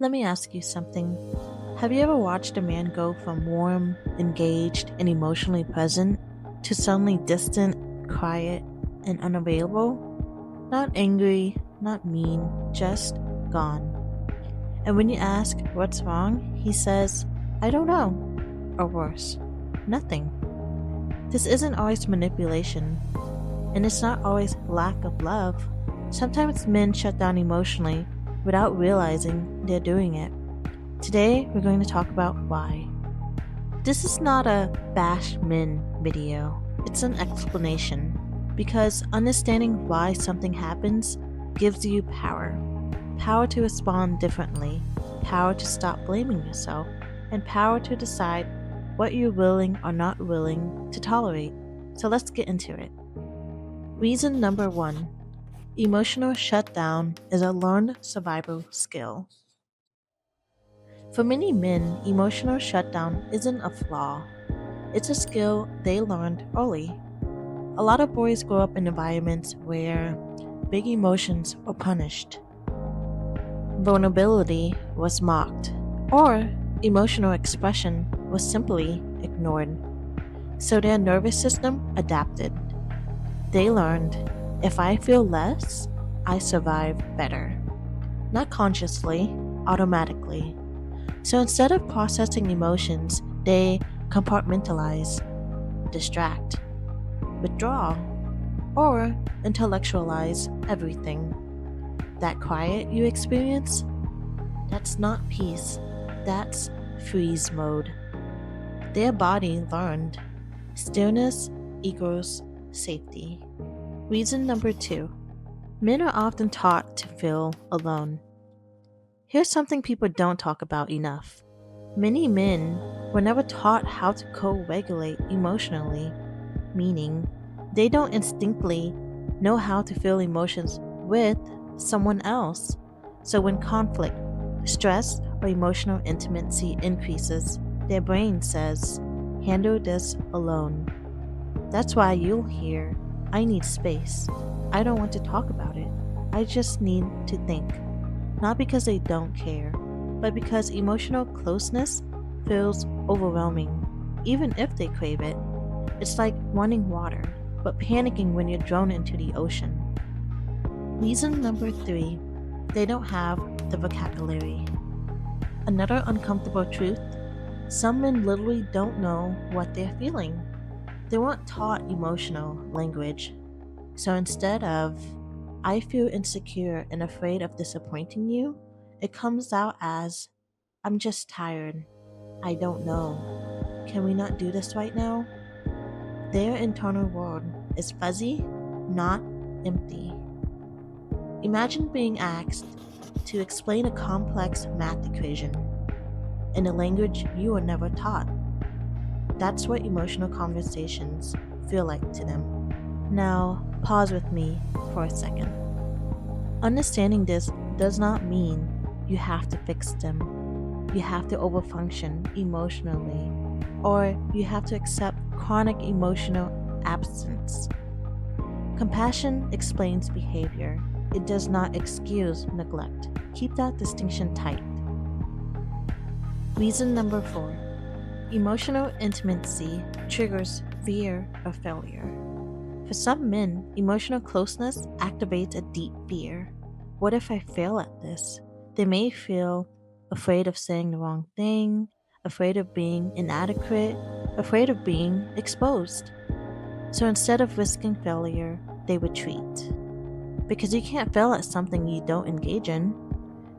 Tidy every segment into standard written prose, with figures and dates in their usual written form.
Let me ask you something. Have you ever watched a man go from warm, engaged, and emotionally present to suddenly distant, quiet, and unavailable? Not angry, not mean, just gone. And when you ask what's wrong, he says, I don't know. Or worse, nothing. This isn't always manipulation, and it's not always lack of love. Sometimes men shut down emotionally without realizing they're doing it. Today, we're going to talk about why. This is not a bash men video, it's an explanation. Because understanding why something happens gives you power. Power to respond differently, power to stop blaming yourself, and power to decide what you're willing or not willing to tolerate. So let's get into it. Reason number one: emotional shutdown is a learned survival skill. For many men, emotional shutdown isn't a flaw, it's a skill they learned early. A lot of boys grow up in environments where big emotions were punished, vulnerability was mocked, or emotional expression was simply ignored. So their nervous system adapted. They learned, if I feel less, I survive better. Not consciously, automatically. So instead of processing emotions, they compartmentalize, distract, withdraw, or intellectualize everything. That quiet you experience, that's not peace, that's freeze mode. Their body learned stillness equals safety. Reason number two: men are often taught to feel alone. Here's something people don't talk about enough. Many men were never taught how to co regulate emotionally, meaning they don't instinctively know how to feel emotions with someone else. So when conflict, stress, or emotional intimacy increases, their brain says, handle this alone. That's why you'll hear, I need space. I don't want to talk about it. I just need to think. Not because they don't care, but because emotional closeness feels overwhelming, even if they crave it. It's like wanting water, but panicking when you're drawn into the ocean. Reason number three: they don't have the vocabulary. Another uncomfortable truth: some men literally don't know what they're feeling. They weren't taught emotional language. So instead of, I feel insecure and afraid of disappointing you, it comes out as, I'm just tired. I don't know. Can we not do this right now? Their internal world is fuzzy, not empty. Imagine being asked to explain a complex math equation in a language you were never taught. That's what emotional conversations feel like to them. Now, pause with me for a second. Understanding this does not mean you have to fix them, you have to overfunction emotionally, or you have to accept chronic emotional absence. Compassion explains behavior, it does not excuse neglect. Keep that distinction tight. Reason number four: emotional intimacy triggers fear of failure. For some men, emotional closeness activates a deep fear. What if I fail at this? They may feel afraid of saying the wrong thing, afraid of being inadequate, afraid of being exposed. So instead of risking failure, they retreat. Because you can't fail at something you don't engage in.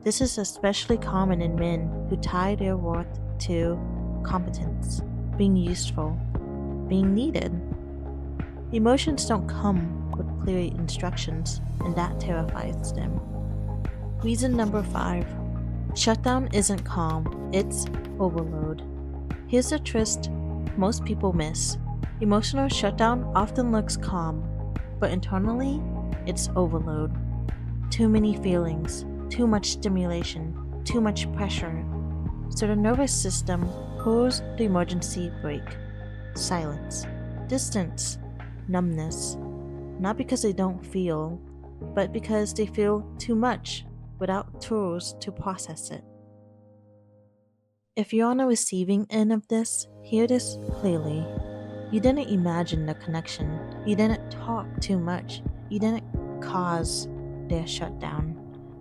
This is especially common in men who tie their worth to competence, being useful, being needed. Emotions don't come with clear instructions, and that terrifies them. Reason number five: shutdown isn't calm, it's overload. Here's a twist most people miss: emotional shutdown often looks calm, but internally, it's overload. Too many feelings, too much stimulation, too much pressure. So the nervous system pulls the emergency brake. Silence, distance, numbness. Not because they don't feel, but because they feel too much without tools to process it. If you're on the receiving end of this, hear this clearly. You didn't imagine the connection. You didn't talk too much. You didn't cause their shutdown.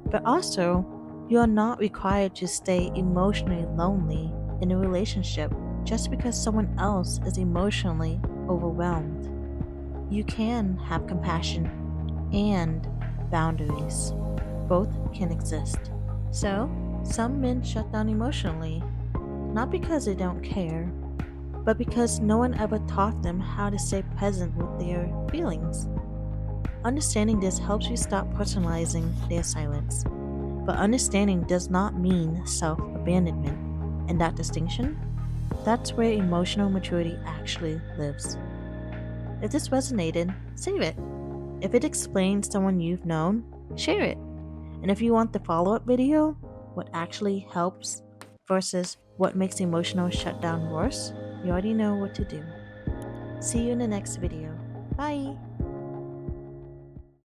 But also, you are not required to stay emotionally lonely in a relationship just because someone else is emotionally overwhelmed. You can have compassion and boundaries. Both can exist. So, some men shut down emotionally, not because they don't care, but because no one ever taught them how to stay present with their feelings. Understanding this helps you stop personalizing their silence. But understanding does not mean self abandonment. And that distinction, that's where emotional maturity actually lives. If this resonated, save it. If it explains someone you've known, share it. And if you want the follow up video, what actually helps versus what makes emotional shutdown worse, you already know what to do. See you in the next video. Bye!